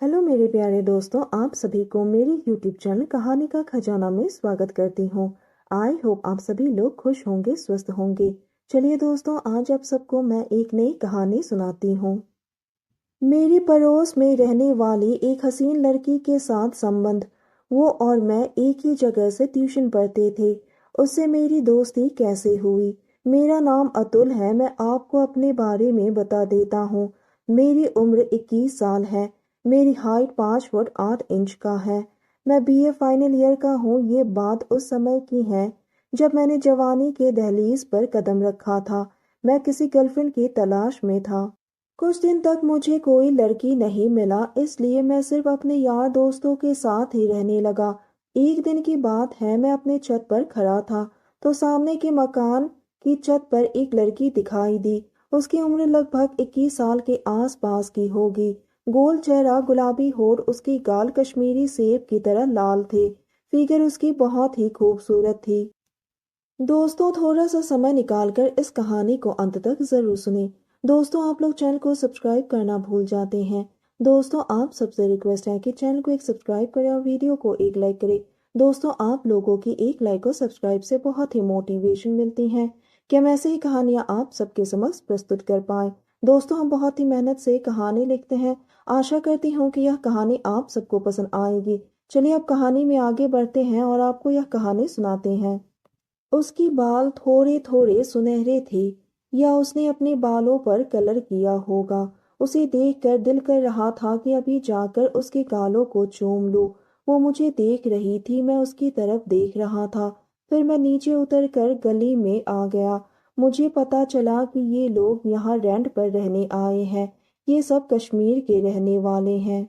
Hello मेरे प्यारे दोस्तों, आप सभी को मेरी यूट्यूब चैनल कहानी का खजाना में स्वागत करती हूँ। आई होप आप सभी लोग खुश होंगे, स्वस्थ होंगे। चलिए दोस्तों, आज आप सबको मैं एक नई कहानी सुनाती हूँ। मेरी पड़ोस में रहने वाली एक हसीन लड़की के साथ संबंध। वो और मैं एक ही जगह से ट्यूशन पढ़ते थे। उससे मेरी दोस्ती कैसे हुई? मेरा नाम अतुल है। मैं आपको अपने बारे में बता देता हूँ। मेरी उम्र 21 साल है। मेरी हाइट 5 फुट 8 इंच का है। मैं बीए फाइनल ईयर का हूँ। ये बात उस समय की है जब मैंने जवानी के दहलीज पर कदम रखा था। मैं किसी गर्लफ्रेंड की तलाश में था। कुछ दिन तक मुझे कोई लड़की नहीं मिला, इसलिए मैं सिर्फ अपने यार दोस्तों के साथ ही रहने लगा। एक दिन की बात है, मैं अपने छत पर खड़ा था तो सामने के मकान की छत पर एक लड़की दिखाई दी। उसकी उम्र लगभग 21 साल के आसपास की होगी। गोल चेहरा, गुलाबी होठ, उसकी गाल कश्मीरी सेब की तरह लाल थे। फिगर उसकी बहुत ही खूबसूरत थी। दोस्तों, थोड़ा सा समय निकालकर इस कहानी को अंत तक जरूर सुने। दोस्तों, आप लोग चैनल को सब्सक्राइब करना भूल जाते हैं। दोस्तों, आप सबसे रिक्वेस्ट है कि चैनल को एक सब्सक्राइब करें और वीडियो को एक लाइक करें। दोस्तों, आप लोगों की एक लाइक और सब्सक्राइब से बहुत ही मोटिवेशन मिलती है कि हम ऐसे ही कहानियां आप सबके समक्ष प्रस्तुत कर पाए। दोस्तों, हम बहुत ही मेहनत से कहानी लिखते हैं। आशा करती हूँ कि यह कहानी आप सबको पसंद आएगी। चलिए अब कहानी में आगे बढ़ते हैं और आपको यह कहानी सुनाते हैं। उसकी बाल थोड़े थोड़े सुनहरे थे, या उसने अपने बालों पर कलर किया होगा। उसे देखकर दिल कर रहा था कि अभी जाकर उसके गालों को चूम लूं। वो मुझे देख रही थी, मैं उसकी तरफ देख रहा था। फिर मैं नीचे उतरकर गली में आ गया। मुझे पता चला कि ये लोग यहाँ रेंट पर रहने आए हैं। ये सब कश्मीर के रहने वाले हैं।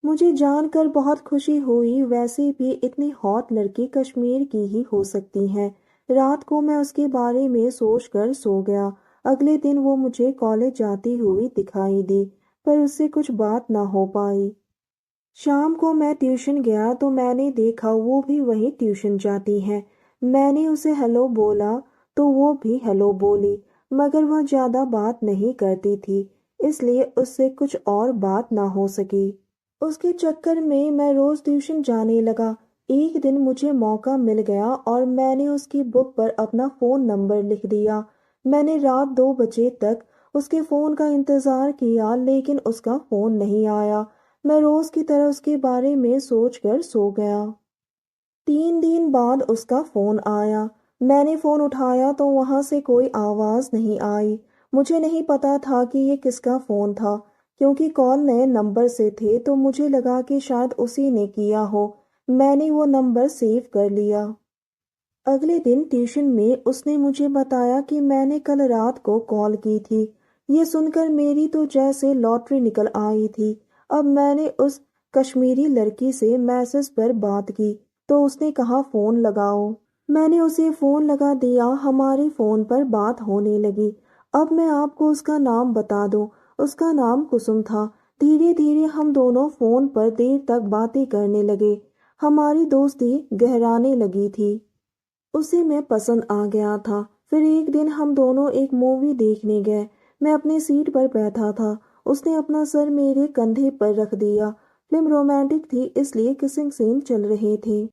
मुझे जानकर बहुत खुशी हुई। वैसे भी इतनी हॉट लड़की कश्मीर की ही हो सकती है। रात को मैं उसके बारे में सोचकर सो गया। अगले दिन वो मुझे कॉलेज जाती हुई दिखाई दी, पर उससे कुछ बात ना हो पाई। शाम को मैं ट्यूशन गया तो मैंने देखा वो भी वही ट्यूशन जाती है। मैंने उसे हेलो बोला तो वो भी हेलो बोली, मगर वह ज्यादा बात नहीं करती थी, इसलिए उससे कुछ और बात ना हो सकी। उसके चक्कर में मैं रोज ट्यूशन जाने लगा। एक दिन मुझे मौका मिल गया और मैंने उसकी बुक पर अपना फोन नंबर लिख दिया। मैंने रात 2 बजे तक उसके फोन का इंतजार किया, लेकिन उसका फोन नहीं आया। मैं रोज की तरह उसके बारे में सोचकर सो गया। 3 दिन बाद उसका फोन आया। मैंने फोन उठाया तो वहां से कोई आवाज नहीं आई। मुझे नहीं पता था कि ये किसका फोन था, क्योंकि कॉल नए नंबर से थे तो मुझे लगा कि शायद उसी ने किया हो। मैंने वो नंबर सेव कर लिया। अगले दिन ट्यूशन में उसने मुझे बताया कि मैंने कल रात को कॉल की थी। ये सुनकर मेरी तो जैसे लॉटरी निकल आई थी। अब मैंने उस कश्मीरी लड़की से मैसेज पर बात की तो उसने कहा फोन लगाओ। मैंने उसे फोन लगा दिया। हमारी फोन पर बात होने लगी। अब मैं आपको उसका नाम बता दूं। उसका नाम कुसुम था। धीरे धीरे हम दोनों फोन पर देर तक बातें करने लगे। हमारी दोस्ती गहराने लगी थी। उसे मैं पसंद आ गया था। फिर एक दिन हम दोनों एक मूवी देखने गए। मैं अपनी सीट पर बैठा था। उसने अपना सर मेरे कंधे पर रख दिया। फिल्म रोमांटिक थी, इसलिए किसिंग सीन चल रहे थे।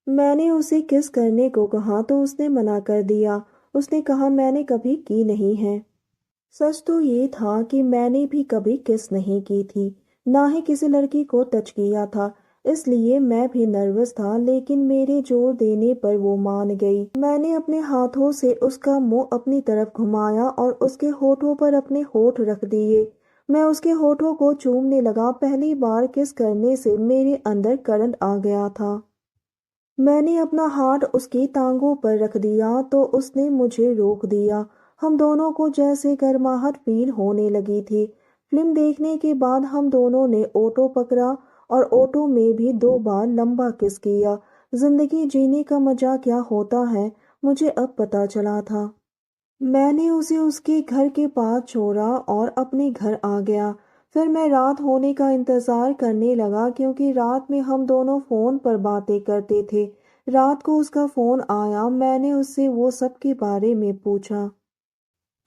मैंने उसे किस करने को कहा तो उसने मना कर दिया। उसने कहा मैंने कभी की नहीं है। सच तो ये था कि मैंने भी कभी किस नहीं की थी, ना ही किसी लड़की को टच किया था। इसलिए मैं भी नर्वस था, लेकिन मेरे जोर देने पर वो मान गई। मैंने अपने हाथों से उसका मुंह अपनी तरफ घुमाया और उसके होठों पर अपने होठ रख दिए। मैं उसके होठों को चूमने लगा। पहली बार किस करने से मेरे अंदर करंट आ गया था। मैंने अपना हाथ उसकी टांगों पर रख दिया तो उसने मुझे रोक दिया। हम दोनों को जैसे गर्माहट फील होने लगी थी। फिल्म देखने के बाद हम दोनों ने ऑटो पकड़ा और ऑटो में भी 2 बार लंबा किस किया। जिंदगी जीने का मजा क्या होता है, मुझे अब पता चला था। मैंने उसे उसके घर के पास छोड़ा और अपने घर आ गया। फिर मैं रात होने का इंतजार करने लगा, क्योंकि रात में हम दोनों फोन पर बातें करते थे। रात को उसका फोन आया। मैंने उससे वो सब के बारे में पूछा।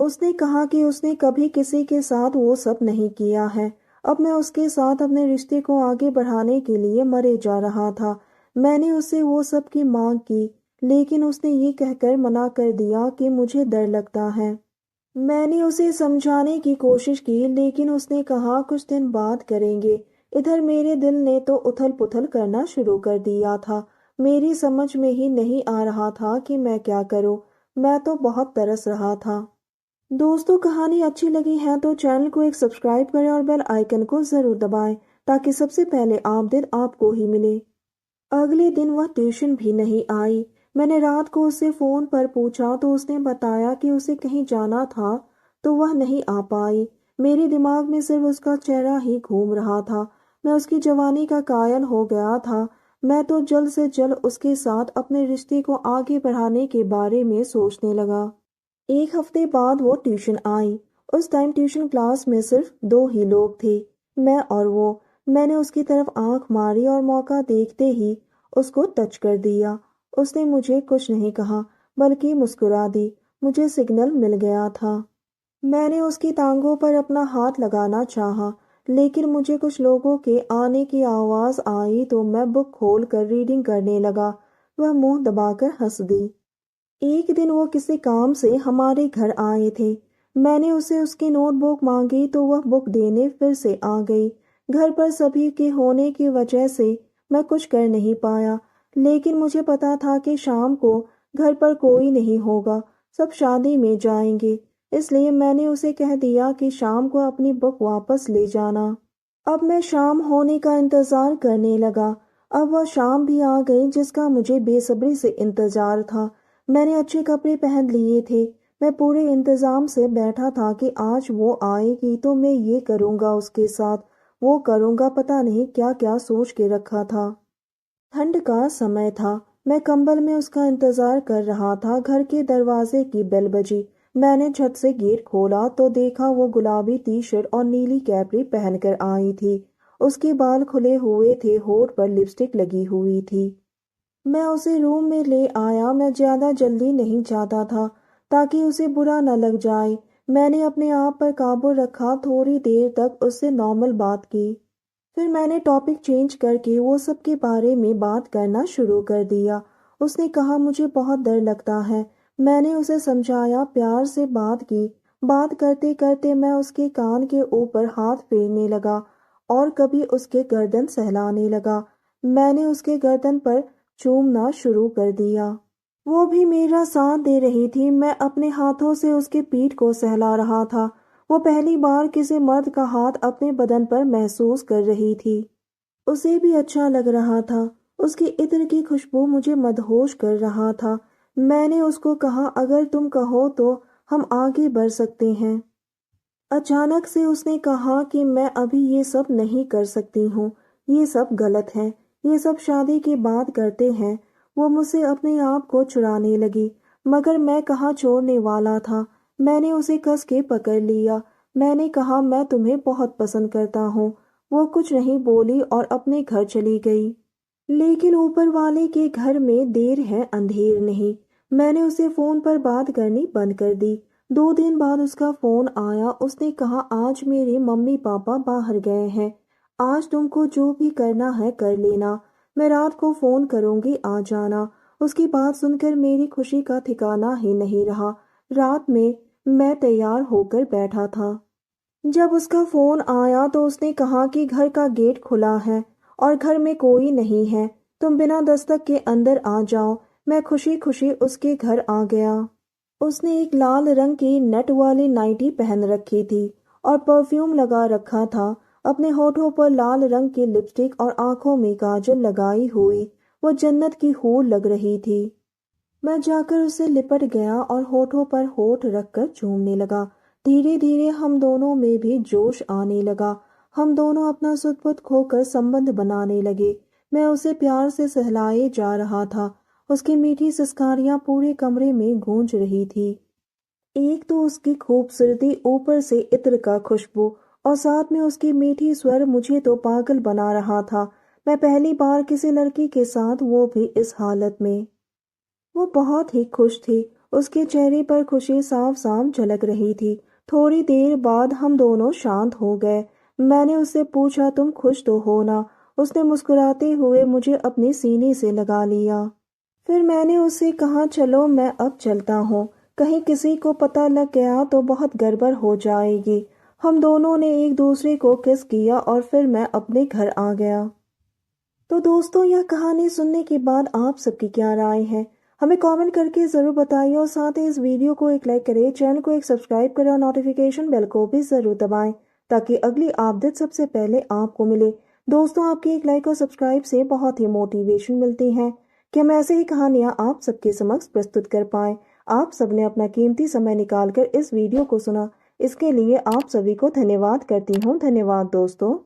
उसने कहा कि उसने कभी किसी के साथ वो सब नहीं किया है। اب میں اس کے ساتھ اپنے رشتے کو آگے بڑھانے کے لیے مرے جا رہا تھا۔ میں نے اس سے وہ سب کی مانگ کی، لیکن اس نے یہ کہہ کر منع کر دیا کہ مجھے ڈر لگتا ہے۔ میں نے اسے سمجھانے کی کوشش کی، لیکن اس نے کہا کچھ دن بعد کریں گے۔ ادھر میرے دل نے تو اتھل پتھل کرنا شروع کر دیا تھا۔ میری سمجھ میں ہی نہیں آ رہا تھا کہ میں کیا کروں۔ میں تو بہت ترس رہا تھا۔ دوستو، کہانی اچھی لگی ہے تو چینل کو ایک سبسکرائب کریں اور بیل آئیکن کو ضرور دبائیں تاکہ سب سے پہلے اپڈیٹ آپ کو ہی ملے۔ اگلے دن وہ ٹیوشن بھی نہیں آئی۔ میں نے رات کو اس سے فون پر پوچھا تو اس نے بتایا کہ اسے کہیں جانا تھا تو وہ نہیں آ پائی۔ میرے دماغ میں صرف اس کا چہرہ ہی گھوم رہا تھا۔ میں اس کی جوانی کا قائل ہو گیا تھا۔ میں تو جلد سے جلد اس کے ساتھ اپنے رشتے کو آگے بڑھانے کے بارے میں سوچنے لگا۔ ایک ہفتے بعد وہ ٹیوشن آئی۔ اس ٹائم ٹیوشن کلاس میں صرف 2 ہی لوگ تھے، میں اور وہ۔ میں نے اس کی طرف آنکھ ماری اور موقع دیکھتے ہی اس کو ٹچ کر دیا۔ اس نے مجھے کچھ نہیں کہا بلکہ مسکرا دی۔ مجھے سگنل مل گیا تھا۔ میں نے اس کی ٹانگوں پر اپنا ہاتھ لگانا چاہا، لیکن مجھے کچھ لوگوں کے آنے کی آواز آئی تو میں بک کھول کر ریڈنگ کرنے لگا۔ وہ منہ دبا کر ہنس دی۔ ایک دن وہ کسی کام سے ہمارے گھر آئے تھے۔ میں نے اسے اس کی نوٹ بک مانگی تو وہ بک دینے پھر سے آ گئی۔ گھر پر سبھی کے ہونے کی وجہ سے میں کچھ کر نہیں پایا، لیکن مجھے پتا تھا کہ شام کو گھر پر کوئی نہیں ہوگا، سب شادی میں جائیں گے، اس لیے میں نے اسے کہہ دیا کہ شام کو اپنی بک واپس لے جانا۔ اب میں شام ہونے کا انتظار کرنے لگا۔ اب وہ شام بھی آ گئی جس کا مجھے بے صبری سے انتظار تھا۔ میں نے اچھے کپڑے پہن لیے تھے۔ میں پورے انتظام سے بیٹھا تھا کہ آج وہ آئے گی تو میں یہ کروں گا اس کے ساتھ، وہ کروں گا، پتہ نہیں کیا کیا سوچ کے رکھا تھا۔ ٹھنڈ کا سمے تھا۔ میں کمبل میں اس کا انتظار کر رہا تھا۔ گھر کے دروازے کی بیل بجی۔ میں نے جھٹ سے گیٹ کھولا تو دیکھا وہ گلابی ٹی شرٹ اور نیلی کیپری پہن کر آئی تھی۔ اس کے بال کھلے ہوئے تھے، ہونٹ پر لپسٹک لگی ہوئی تھی۔ میں اسے روم میں لے آیا۔ میں زیادہ جلدی نہیں چاہتا تھا تاکہ اسے برا نہ لگ جائے۔ میں نے اپنے آپ پر قابو رکھا، تھوڑی دیر تک اس سے نارمل بات کی، پھر میں نے ٹاپک چینج کر کے وہ سب کے بارے میں بات کرنا شروع کر دیا۔ اس نے کہا مجھے بہت ڈر لگتا ہے۔ میں نے اسے سمجھایا، پیار سے بات کی۔ بات کرتے کرتے میں اس کے کان کے اوپر ہاتھ پھیرنے لگا اور کبھی اس کے گردن سہلانے لگا۔ میں نے اس کے گردن پر چومنا شروع کر دیا۔ وہ بھی میرا ساتھ دے رہی تھی۔ میں اپنے ہاتھوں سے اس کے پیٹھ کو سہلا رہا تھا۔ وہ پہلی بار کسی مرد کا ہاتھ اپنے بدن پر محسوس کر رہی تھی۔ اسے بھی اچھا لگ رہا تھا۔ اس کی عطر کی خوشبو مجھے مدہوش کر رہا تھا۔ میں نے اس کو کہا اگر تم کہو تو ہم آگے بڑھ سکتے ہیں۔ اچانک سے اس نے کہا کہ میں ابھی یہ سب نہیں کر سکتی ہوں، یہ سب غلط ہے، یہ سب شادی کے بعد کرتے ہیں۔ وہ مجھ سے اپنے آپ کو چھڑانے لگی، مگر میں کہاں چھوڑنے والا تھا۔ میں نے اسے کس کے پکڑ لیا۔ میں نے کہا میں تمہیں بہت پسند کرتا ہوں۔ وہ کچھ نہیں بولی اور اپنے گھر چلی گئی۔ لیکن اوپر والے کے گھر میں دیر ہے اندھیر نہیں۔ میں نے اسے فون پر بات کرنی بند کر دی۔ 2 دن بعد اس کا فون آیا۔ اس نے کہا آج میرے ممی پاپا باہر گئے ہیں، آج تم کو جو بھی کرنا ہے کر لینا، میں رات کو فون کروں گی، آ جانا۔ اس کی بات سن کر میری خوشی کا ٹھکانہ ہی نہیں رہا۔ رات میں تیار ہو کر بیٹھا تھا۔ جب اس کا فون آیا تو اس نے کہا کہ گھر کا گیٹ کھلا ہے اور گھر میں کوئی نہیں ہے، تم بنا دستک کے اندر آ جاؤ۔ میں خوشی خوشی اس کے گھر آ گیا۔ اس نے ایک لال رنگ کی نیٹ والی نائٹی پہن رکھی تھی اور پرفیوم لگا رکھا تھا۔ اپنے ہونٹوں پر لال رنگ کی لپسٹک اور آنکھوں میں کاجل لگائی ہوئی وہ جنت کی حور لگ رہی تھی۔ میں جا کر اسے لپٹ گیا اور ہونٹوں پر ہونٹ رکھ کر چومنے لگا۔ دھیرے دھیرے ہم دونوں میں بھی جوش آنے لگا۔ ہم دونوں اپنا سد بد کھو کر سمبندھ بنانے لگے۔ میں اسے پیار سے سہلائے جا رہا تھا۔ اس کی میٹھی سسکاریاں پورے کمرے میں گونج رہی تھی۔ ایک تو اس کی خوبصورتی، اوپر سے عطر کا خوشبو اور ساتھ میں اس کی میٹھی سور مجھے تو پاگل بنا رہا تھا۔ میں پہلی بار کسی لڑکی کے ساتھ، وہ بھی اس حالت میں۔ وہ بہت ہی خوش تھی۔ اس کے چہرے پر خوشی صاف صاف جھلک رہی تھی۔ تھوڑی دیر بعد ہم دونوں شانت ہو گئے۔ मैंने उससे पूछा, तुम खुश तो हो ना? उसने मुस्कुराते हुए मुझे अपने सीने से लगा लिया। फिर मैंने उससे कहा, चलो मैं अब चलता हूँ, कहीं किसी को पता लग गया तो बहुत गड़बड़ हो जाएगी। हम दोनों ने एक दूसरे को किस किया और फिर मैं अपने घर आ गया। तो दोस्तों, यह कहानी सुनने के बाद आप सबकी क्या राय है? हमें कमेंट करके ज़रूर बताइए और साथ ही इस वीडियो को एक लाइक करें, चैनल को एक सब्सक्राइब करें और नोटिफिकेशन बेल को भी ज़रूर दबाएं ताकि अगली अपडेट सबसे पहले आपको मिले। दोस्तों, आपकी एक लाइक और सब्सक्राइब से बहुत ही मोटिवेशन मिलती है कि हम ऐसे ही कहानियाँ आप सबके समक्ष प्रस्तुत कर पाएँ। आप सबने अपना कीमती समय निकाल कर इस वीडियो को सुना, इसके लिए आप सभी को धन्यवाद करती हूँ। धन्यवाद दोस्तों।